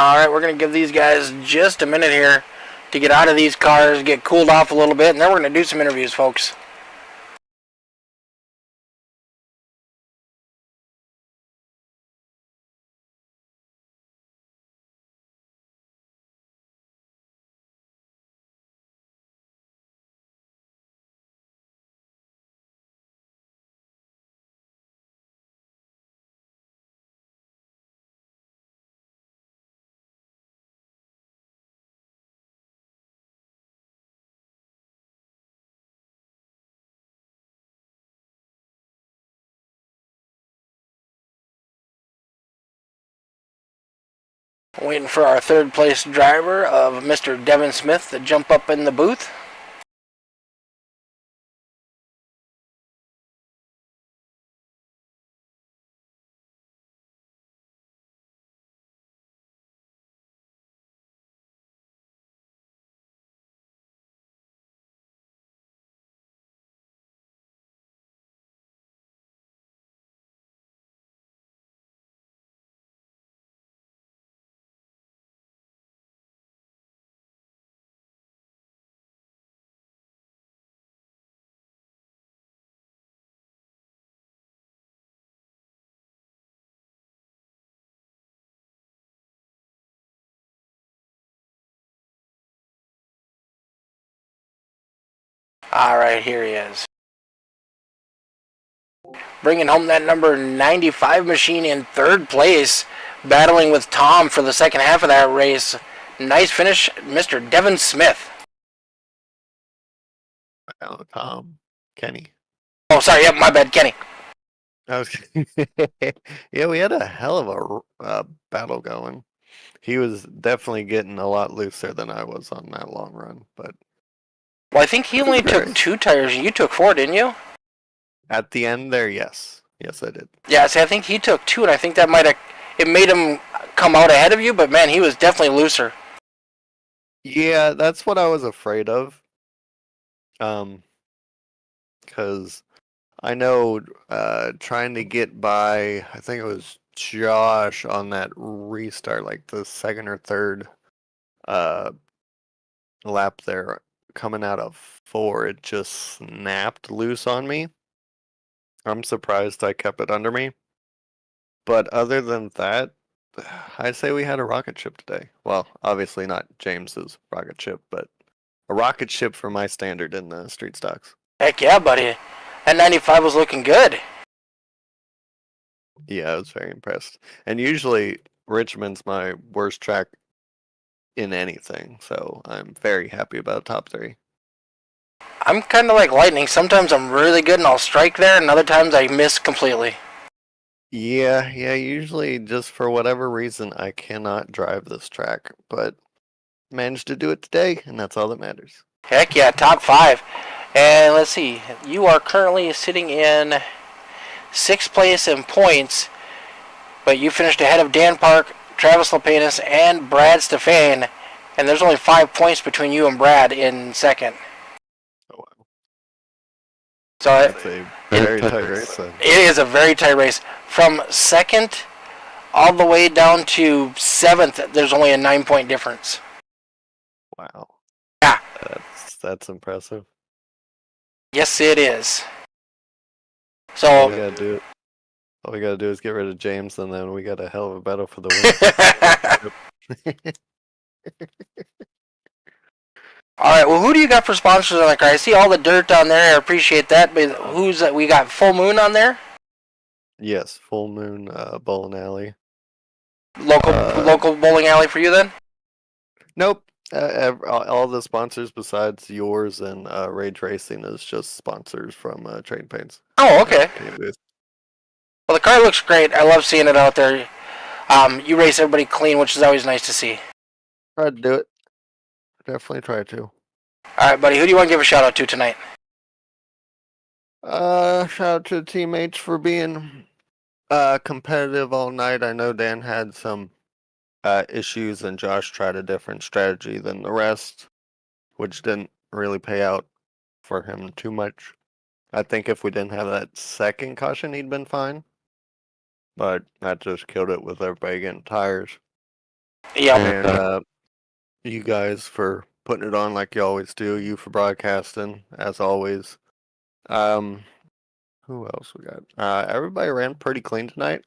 Alright, we're going to give these guys just a minute here to get out of these cars, get cooled off a little bit, and then we're going to do some interviews, folks. Waiting for our third place driver of Mr. Devin Smith to jump up in the booth. Alright, here he is. Bringing home that number 95 machine in third place, battling with Tom for the second half of that race. Nice finish, Mr. Devin Smith. Oh, Tom. Kenny. Oh, sorry, yep, my bad, Kenny. I was yeah, we had a hell of a battle going. He was definitely getting a lot looser than I was on that long run, but Well, I think he only took 2 tires, and you took 4, didn't you? at the end there, yes. Yes, I did. Yeah, see, I think he took 2, and I think that it made him come out ahead of you, but man, he was definitely looser. Yeah, that's what I was afraid of. Because I know trying to get by, I think it was Josh on that restart, like the second or third lap there, coming out of 4, it just snapped loose on me. I'm surprised I kept it under me. But other than that, I'd say we had a rocket ship today. Well, obviously not James's rocket ship, but a rocket ship for my standard in the street stocks. Heck yeah, buddy. That 95 was looking good. Yeah, I was very impressed. And usually Richmond's my worst track in anything, so I'm very happy about top 3. I'm kind of like lightning. Sometimes I'm really good and I'll strike there, and other times I miss completely. Yeah, usually just for whatever reason I cannot drive this track, but managed to do it today, and that's all that matters. Heck yeah, top 5. And let's see, you are currently sitting in 6th place in points, but you finished ahead of Dan Park, Travis Lapenas, and Brad Stefan, and there's only 5 points between you and Brad in second. Oh wow. So That's a very tight race then. It is a very tight race. From second all the way down to 7th, there's only a 9-point difference. Wow. Yeah. That's impressive. Yes, it is. So All we gotta do is get rid of James, and then we got a hell of a battle for the win. Alright, well, who do you got for sponsors on the car? I see all the dirt on there. I appreciate that. But who's that? We got Full Moon on there? Yes, Full Moon Bowling Alley. Local bowling alley for you then? Nope. All the sponsors besides yours and Rage Racing is just sponsors from Trading Paints. Oh, okay. Well, the car looks great. I love seeing it out there. You race everybody clean, which is always nice to see. Tried to do it. Definitely try to. Alright, buddy. Who do you want to give a shout out to tonight? Shout out to the teammates for being competitive all night. I know Dan had some issues, and Josh tried a different strategy than the rest, which didn't really pay out for him too much. I think if we didn't have that second caution, he'd been fine. But that just killed it with everybody getting tires. Yep. And you guys for putting it on like you always do. You for broadcasting, as always. Who else we got? Everybody ran pretty clean tonight.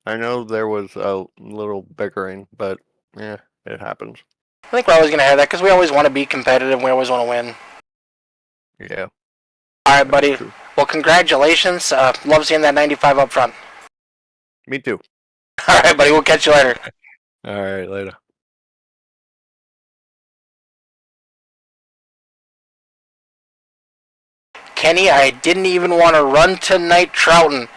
I know there was a little bickering, but yeah, it happens. I think we're always going to have that because we always want to be competitive. We always want to win. Yeah. All right, buddy. True. Well, congratulations. Love seeing that 95 up front. Me too. All right, buddy. We'll catch you later. All right, later. Kenny, I didn't even want to run tonight, Trouton.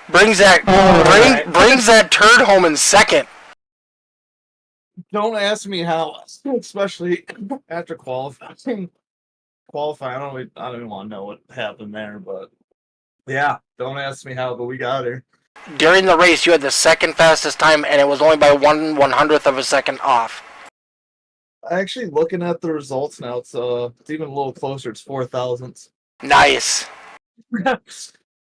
brings that turd home in second. Don't ask me how, especially after qualifying. I don't even want to know what happened there, but yeah, don't ask me how, but we got her. During the race, you had the second fastest time, and it was only by 1/100th of a second off. Actually, looking at the results now, it's even a little closer. It's 4,000ths. Nice.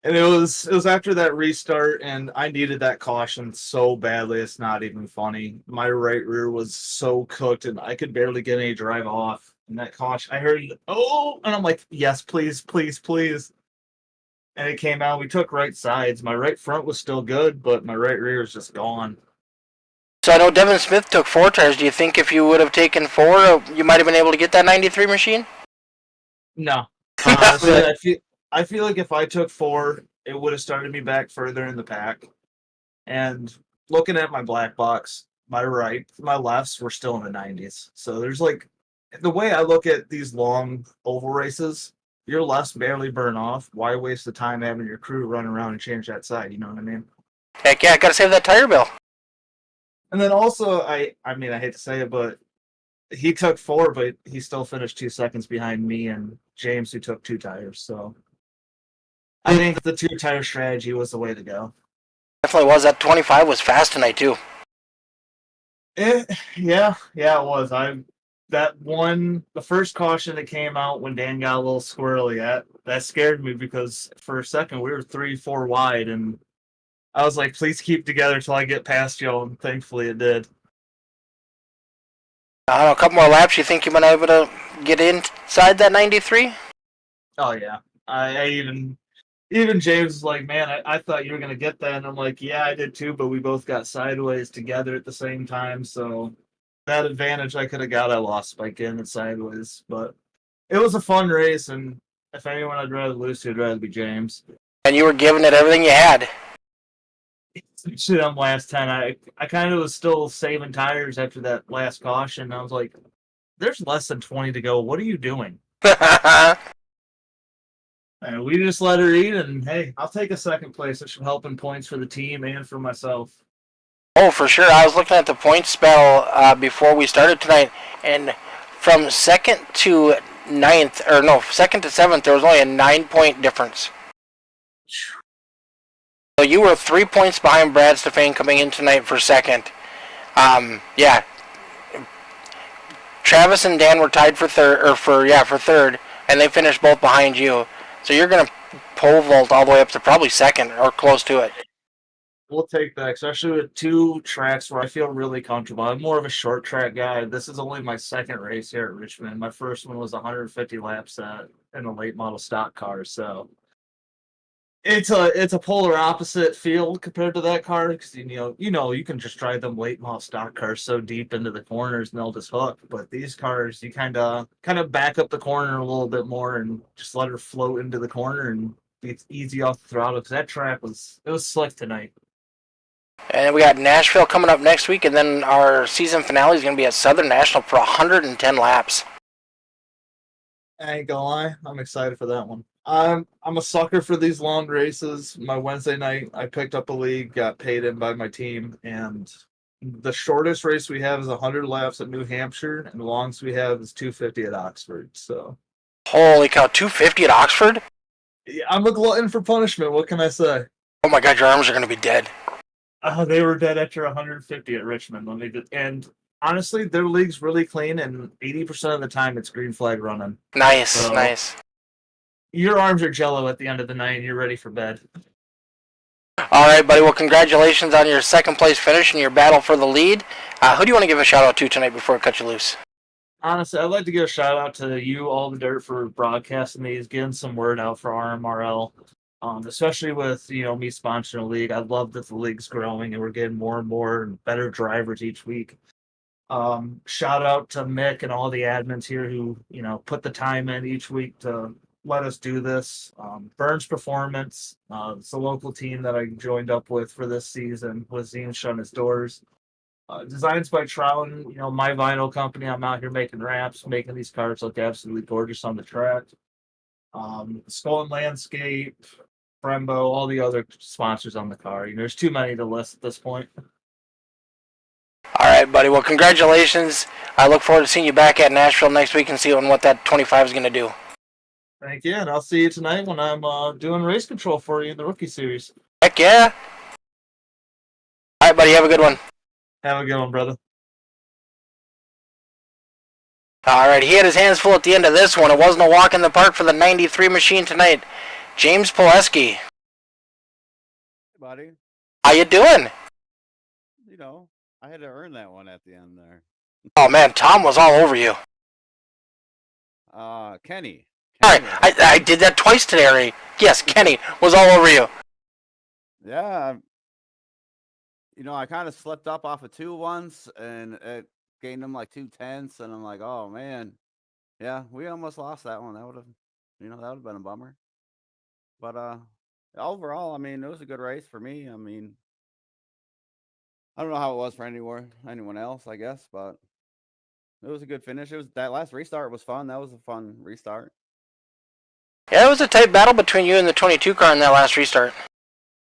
And it was after that restart, and I needed that caution so badly. It's not even funny. My right rear was so cooked, and I could barely get any drive off. And that caution, I heard, oh, and I'm like, yes, please, please, please. And it came out. We took right sides. My right front was still good, but my right rear is just gone. So I know Devin Smith took 4 tires. Do you think if you would have taken 4, you might have been able to get that 93 machine? No. Honestly, I feel like if I took 4, it would have started me back further in the pack. And looking at my black box, my lefts were still in the 90s. So there's like, the way I look at these long oval races, your lefts barely burn off. Why waste the time having your crew run around and change that side? You know what I mean? Heck yeah, I gotta save that tire bill. And then also, I mean, I hate to say it, but he took 4, but he still finished 2 seconds behind me and James, who took 2 tires. So I think the 2-tire strategy was the way to go. Definitely was. That 25 was fast tonight too. Yeah, it was. The first caution that came out when Dan got a little squirrely, that scared me because for a second we were 3-4 wide, and I was like, please keep together till I get past you, and thankfully it did. I don't know, a couple more laps. You think you might be able to get inside that 93? Oh yeah, I even James was like, man, I thought you were gonna get that, and I'm like, yeah, I did too, but we both got sideways together at the same time, so that advantage I could have got, I lost by getting it sideways. But it was a fun race, and if anyone I'd rather lose to, it'd rather be James. And you were giving it everything you had. Shit, on last 10, I kind of was still saving tires after that last caution. I was like, there's less than 20 to go. What are you doing? And we just let her eat, and hey, I'll take a second place. It should help in points for the team and for myself. Oh, for sure. I was looking at the points battle before we started tonight, and from second to 7th, there was only a 9-point difference. So you were 3 points behind Brad Stefan coming in tonight for second. Yeah. Travis and Dan were tied for third, and they finished both behind you. So you're gonna pole vault all the way up to probably second or close to it. We'll take that, especially with 2 tracks where I feel really comfortable. I'm more of a short track guy. This is only my second race here at Richmond. My first one was 150 laps in a late model stock car, so it's a polar opposite field compared to that car, because you can just drive them late model stock cars so deep into the corners and they'll just hook. But these cars, you kind of back up the corner a little bit more and just let her float into the corner and be easy off the throttle, because that track was slick tonight. And we got Nashville coming up next week, and then our season finale is going to be at Southern National for 110 laps. I ain't gonna lie, I'm excited for that one. I'm a sucker for these long races. My Wednesday night, I picked up a league, got paid in by my team, and the shortest race we have is 100 laps at New Hampshire, and the longest we have is 250 at Oxford. So, holy cow, 250 at Oxford? Yeah, I'm a glutton for punishment. What can I say? Oh my god, your arms are going to be dead. They were dead after 150 at Richmond when they did, and honestly, their league's really clean, and 80% of the time it's green flag running. Nice, nice. Your arms are jello at the end of the night, and you're ready for bed. All right, buddy. Well, congratulations on your second place finish and your battle for the lead. Who do you want to give a shout out to tonight before I cut you loose? Honestly, I'd like to give a shout out to you, All the Dirt, for broadcasting these, getting some word out for RMRL. Especially with me sponsoring a league. I love that the league's growing and we're getting more and more and better drivers each week. Shout out to Mick and all the admins here who put the time in each week to let us do this. Burns Performance, it's a local team that I joined up with for this season. Wazim shut its doors. Designs by Trout, my vinyl company. I'm out here making wraps, making these cars look absolutely gorgeous on the track. Skull and Landscape, Brembo, all the other sponsors on the car. There's too many to list at this point. All right, buddy. Well, congratulations. I look forward to seeing you back at Nashville next week and seeing what that 25 is going to do. Thank you, and I'll see you tonight when I'm doing race control for you in the Rookie Series. Heck yeah. All right, buddy. Have a good one. Have a good one, brother. All right, he had his hands full at the end of this one. It wasn't a walk in the park for the 93 machine tonight. James Poleski. Hey, buddy. How you doing? I had to earn that one at the end there. Oh, man, Tom was all over you. Kenny. All right, I did that twice today already. Yes, Kenny was all over you. Yeah. I kind of slipped up off of 2 once, and it gained them like 2/10, and I'm like, oh man, yeah, we almost lost that one. That would have, that would have been a bummer. But overall, it was a good race for me. I don't know how it was for anyone else, I guess, but it was a good finish. That last restart was fun. That was a fun restart. Yeah, it was a tight battle between you and the 22 car in that last restart.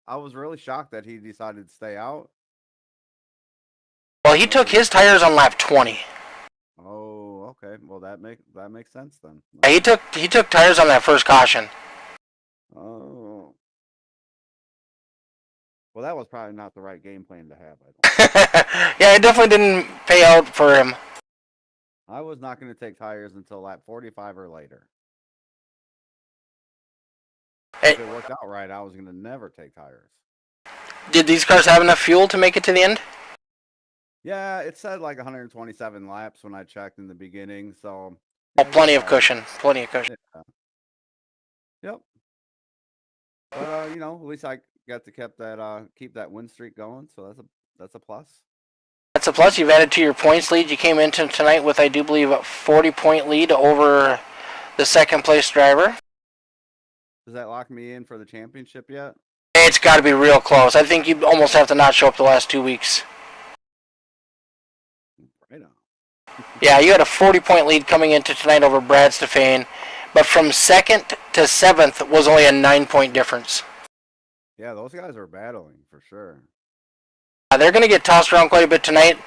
I was really shocked that he decided to stay out. Well, he took his tires on lap 20. Oh, okay. Well, that makes sense then. Yeah, he took tires on that first caution. Oh. Well, that was probably not the right game plan to have. I don't Yeah, it definitely didn't pay out for him. I was not going to take tires until lap 45 or later. If it worked out right, I was going to never take tires. Did these cars have enough fuel to make it to the end? Yeah, it said like 127 laps when I checked in the beginning, so... Oh, plenty of cushion. Plenty of cushion. Yeah. Yep. But, at least I got to keep that win streak going, so that's a plus. That's a plus. You've added to your points lead. You came into tonight with, I do believe, a 40-point lead over the second place driver. Does that lock me in for the championship yet? It's got to be real close. I think you almost have to not show up the last 2 weeks. Right on. Yeah, you had a 40-point lead coming into tonight over Brad Stefan, but from 2nd to 7th was only a 9-point difference. Yeah, those guys are battling for sure. They're going to get tossed around quite a bit tonight.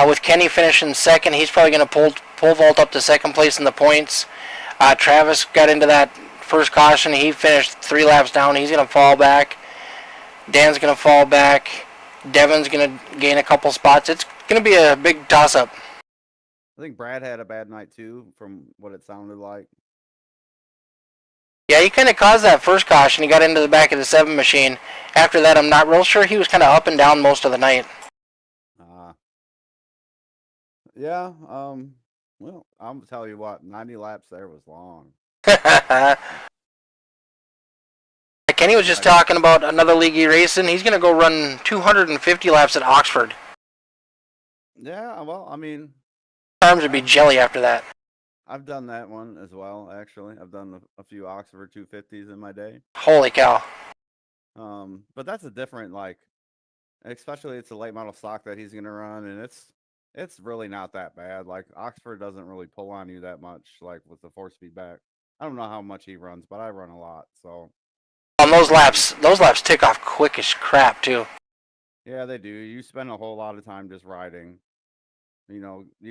With Kenny finishing 2nd, he's probably going to pull vault up to 2nd place in the points. Travis got into that first caution. He finished 3 laps down. He's going to fall back. Dan's going to fall back. Devin's going to gain a couple spots. It's going to be a big toss-up. I think Brad had a bad night too, from what it sounded like. Yeah, he kind of caused that first caution. He got into the back of the 7 machine. After that, I'm not real sure. He was kind of up and down most of the night. Yeah, well, I'm going to tell you what, 90 laps there was long. Kenny was just talking about another league he racing. He's going to go run 250 laps at Oxford. Yeah, well, Arms would be jelly after that. I've done that one as well, actually. I've done a few Oxford 250s in my day. Holy cow. But that's a different, especially it's a late model stock that he's going to run, and it's really not that bad. Like, Oxford doesn't really pull on you that much, with the 4-speed back. I don't know how much he runs, but I run a lot, so. On those laps tick off quick as crap, too. Yeah, they do. You spend a whole lot of time just riding. You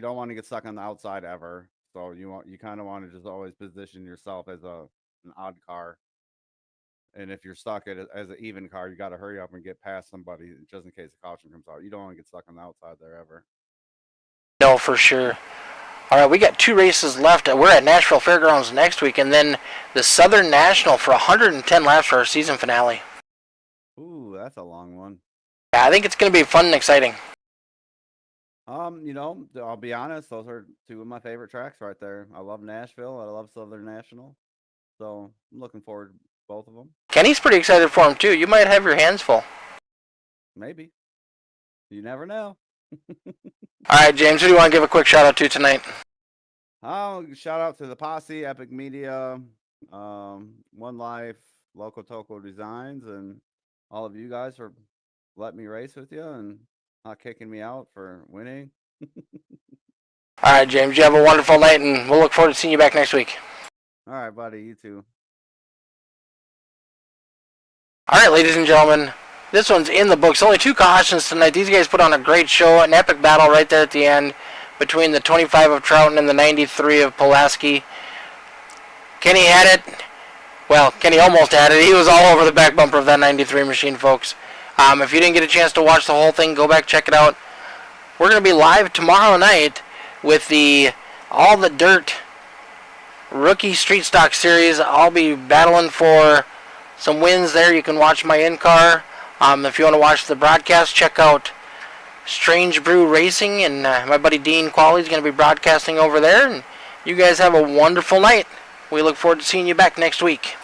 don't want to get stuck on the outside ever. So you kind of want to just always position yourself as an odd car. And if you're stuck as an even car, you got to hurry up and get past somebody just in case the caution comes out. You don't want to get stuck on the outside there ever. No, for sure. All right, we got 2 races left. We're at Nashville Fairgrounds next week, and then the Southern National for 110 laps for our season finale. Ooh, Ooh, that's a long one. Yeah, I think it's going to be fun and exciting. You know, I'll be honest, those are two of my favorite tracks right there. I love Nashville. I love Southern National. So I'm looking forward to both of them. Kenny's pretty excited for him too. You might have your hands full. Maybe. You never know. All right, James, who do you want to give a quick shout out to tonight? Shout out to the Posse, Epic Media, One Life, Loco Toco Designs, and all of you guys for letting me race with you and not kicking me out for winning. All right, James, you have a wonderful night, and we'll look forward to seeing you back next week. All right, buddy. You too. All right, ladies and gentlemen, this one's in the books. Only 2 cautions tonight. These guys put on a great show, an epic battle right there at the end between the 25 of Trouton and the 93 of Pulaski. Kenny had it. Well, Kenny almost had it. He was all over the back bumper of that 93 machine, folks. If you didn't get a chance to watch the whole thing, go back, check it out. We're going to be live tomorrow night with the All the Dirt Rookie Street Stock Series. I'll be battling for some wins there. You can watch my in-car. If you want to watch the broadcast, check out Strange Brew Racing, and my buddy Dean Qualley is going to be broadcasting over there. And you guys have a wonderful night. We look forward to seeing you back next week.